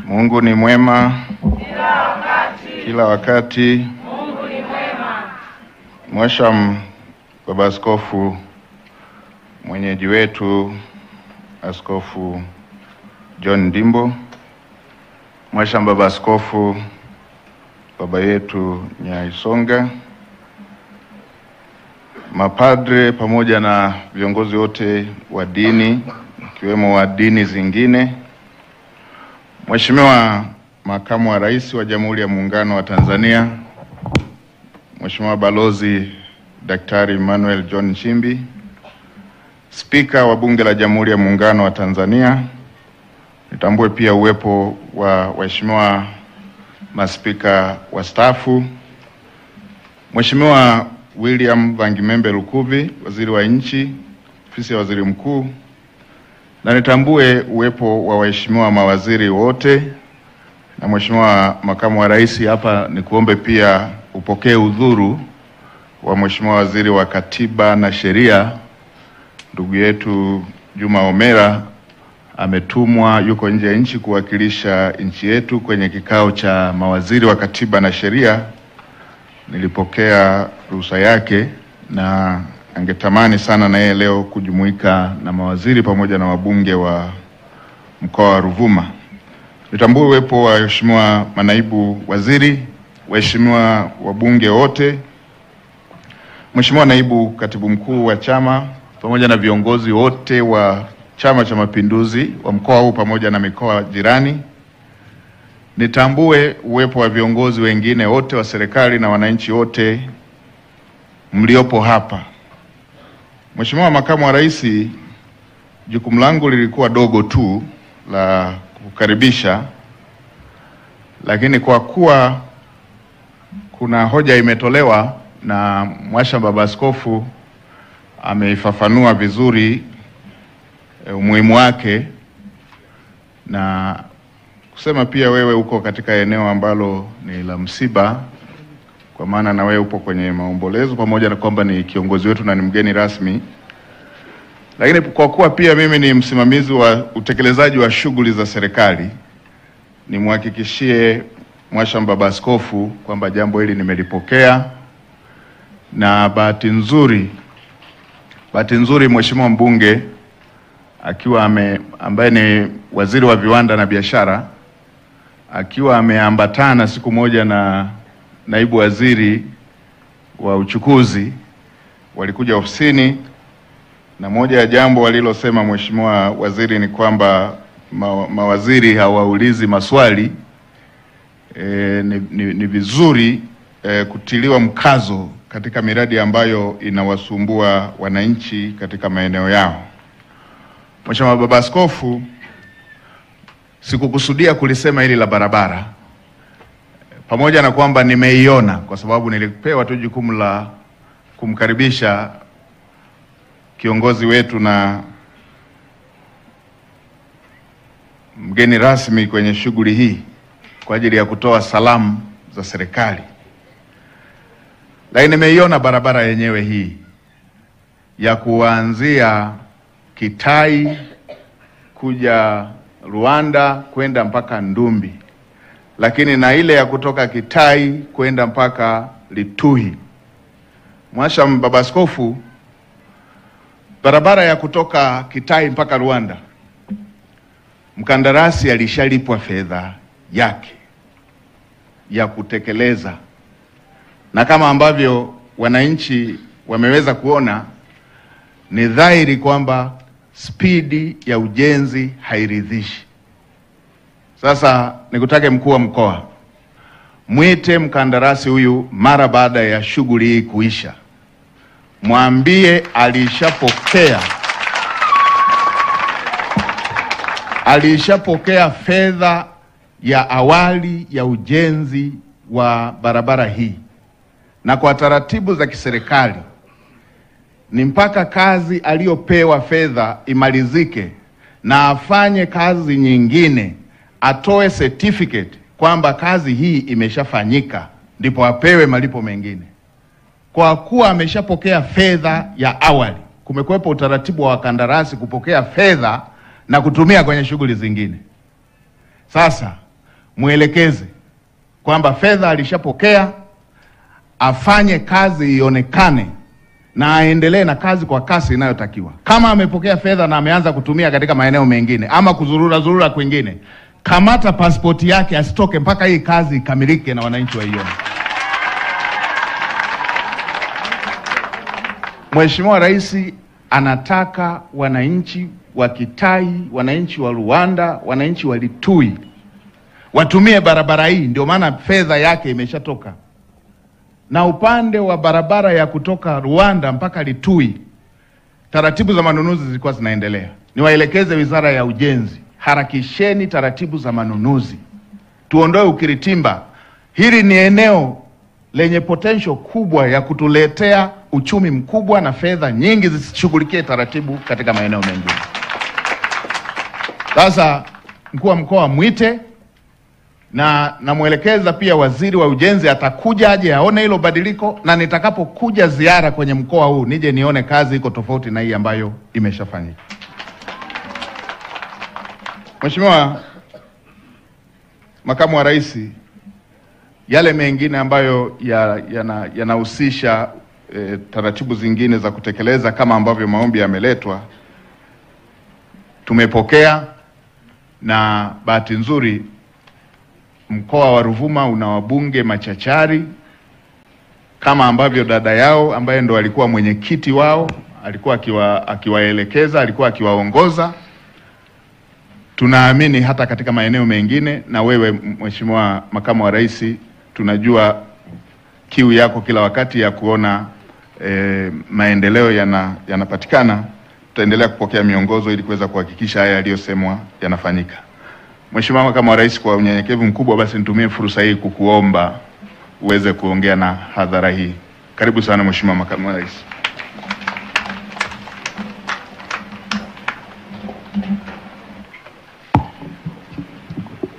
Mungu ni mwema kila wakati. Mungu ni mwema. Mhashamu Baba Askofu, mwenyeji wetu Askofu John Ndimbo, Mhashamu Baba Askofu, baba yetu Nyaisonga, mapadre pamoja na viongozi wote wa dini ikiwemo wa dini zingine, Mheshimiwa Makamu wa Rais wa Jamhuri ya Muungano wa Tanzania, Mheshimiwa Balozi Daktari Emmanuel John Nchimbi, Spika wa Bunge la Jamhuri ya Muungano wa Tanzania. Nitambue pia uwepo wa waheshimiwa maspika wastaafu, Mheshimiwa William Vangimembe Lukuvi, Waziri wa Nchi, Ofisi ya Waziri Mkuu, na nitambue uwepo wa waheshimiwa mawaziri wote, na Mheshimiwa Makamu wa Rais, hapa nikuombe pia upokee udhuru wa Mheshimiwa Waziri wa Katiba na Sheria, ndugu yetu Juma Omera. Ametumwa, yuko nje ya nchi kuwakilisha nchi yetu kwenye kikao cha mawaziri wa Katiba na Sheria. Nilipokea ruhusa yake na angetamani sana na yeye leo kujumuika na mawaziri pamoja na wabunge wa mkoa wa Ruvuma. Nitambue uwepo wa waheshimiwa manaibu waziri, waheshimiwa wabunge wote, Mheshimiwa Naibu Katibu Mkuu wa chama pamoja na viongozi wote wa Chama cha Mapinduzi wa mkoa huu pamoja na mikoa jirani. Nitambue uwepo wa viongozi wengine wote wa serikali na wananchi wote mliopo hapa. Mheshimiwa Makamu wa Rais, jukumu langu lilikuwa dogo tu la kukaribisha, lakini kwa kuwa kuna hoja imetolewa na Mhashamu Baba Askofu ameifafanua vizuri umuhimu wake, na kusema pia wewe uko katika eneo ambalo ni la msiba, kwa maana na wewe upo kwenye maombolezo pamoja na kwamba ni kiongozi wetu na ni mgeni rasmi, lakini kwa kuwa pia mimi ni msimamizi wa utekelezaji wa shughuli za serikali, nimhakikishie Mhashamu Baba Askofu kwamba jambo hili nimelipokea, na bahati nzuri Mheshimiwa mbunge akiwa ambaye ni Waziri wa Viwanda na Biashara, akiwa ameambatana siku moja na Naibu Waziri wa Uchukuzi, walikuja ofisini, na moja ya jambo walilosema Mheshimiwa Waziri ni kwamba mawaziri hawaulizi maswali. Ni vizuri kutiliwa mkazo katika miradi ambayo inawasumbua wananchi katika maeneo yao. Mheshimiwa Baba Askofu, sikukusudia kulisema hili la barabara, pamoja na kwamba nimeiona kwa sababu nilipewa tu jukumu la kumkaribisha kiongozi wetu na mgeni rasmi kwenye shughuli hii kwa ajili ya kutoa salamu za serikali. Lakini nimeiona barabara yenyewe hii ya kuanzia Kitai kuja Rwanda kwenda mpaka Ndumbi, lakini na ile ya kutoka Kitai kwenda mpaka Lituhi. Mhashamu Baba Askofu, barabara ya kutoka Kitai mpaka Rwanda, mkandarasi alishalipwa fedha yake ya kutekeleza, na kama ambavyo wananchi wameweza kuona, ni dhahiri kwamba spidi ya ujenzi hairidhishi. Sasa nikutake mkuu wa mkoa, mwite mkandarasi huyu mara baada ya shughuli hii kuisha, mwambie alishapokea fedha ya awali ya ujenzi wa barabara hii, na kwa taratibu za kiserikali ni mpaka kazi aliyopewa fedha imalizike na afanye kazi nyingine, atoe certificate kwamba kazi hii imeshafanyika, ndipo apewe malipo mengine. Kwa kuwa ameshapokea fedha ya awali, kumekuwepo utaratibu wa wakandarasi kupokea fedha na kutumia kwenye shughuli zingine. Sasa muelekeze kwamba fedha alishapokea, afanye kazi ionekane na aendelee na kazi kwa kasi inayotakiwa. Kama amepokea fedha na ameanza kutumia katika maeneo mengine ama kuzurura kwingine, kamata pasipoti yake, asitoke mpaka hii kazi ikamilike na wananchi waione. Mheshimiwa Rais anataka wananchi wa Kitai, wananchi wa Ruanda, wananchi wa Litui watumie barabara hii, ndio maana fedha yake imeshatoka. Na upande wa barabara ya kutoka Ruanda mpaka Litui, taratibu za manunuzi zilikuwa zinaendelea. Niwaelekeze Wizara ya Ujenzi, harakisheni taratibu za manunuzi. Tuondoe ukiritimba. Hili ni eneo lenye potential kubwa ya kutuletea uchumi mkubwa na fedha nyingi zishughulikie taratibu katika maeneo mengine. Sasa mkuu wa mkoa mwite, na namuelekeza pia Waziri wa Ujenzi atakuja aje aone hilo badiliko, na nitakapokuja ziara kwenye mkoa huu nije nione kazi iko tofauti na hii ambayo imeshafanyika. Mheshimiwa Makamu wa Rais, yale mengine ambayo yanahusisha taratibu zingine za kutekeleza kama ambavyo maombi yameletwa, tumepokea, na bahati nzuri mkoa wa Ruvuma una wabunge machachari kama ambavyo dada yao ambaye ndo alikuwa mwenyekiti wao alikuwa akiwaelekeza, alikuwa akiwaongoza. Tunaamini hata katika maeneo mengine, na wewe Mheshimiwa Makamu wa Rais, tunajua kiu yako kila wakati ya kuona maendeleo yanapatikana. Tutaendelea kupokea miongozo ili kuweza kuhakikisha haya yaliyosemwa yanafanyika. Mheshimiwa Makamu wa Rais, kwa unyenyekevu mkubwa basi nitumie fursa hii kukuomba uweze kuongea na hadhara hii. Karibu sana Mheshimiwa Makamu wa Rais.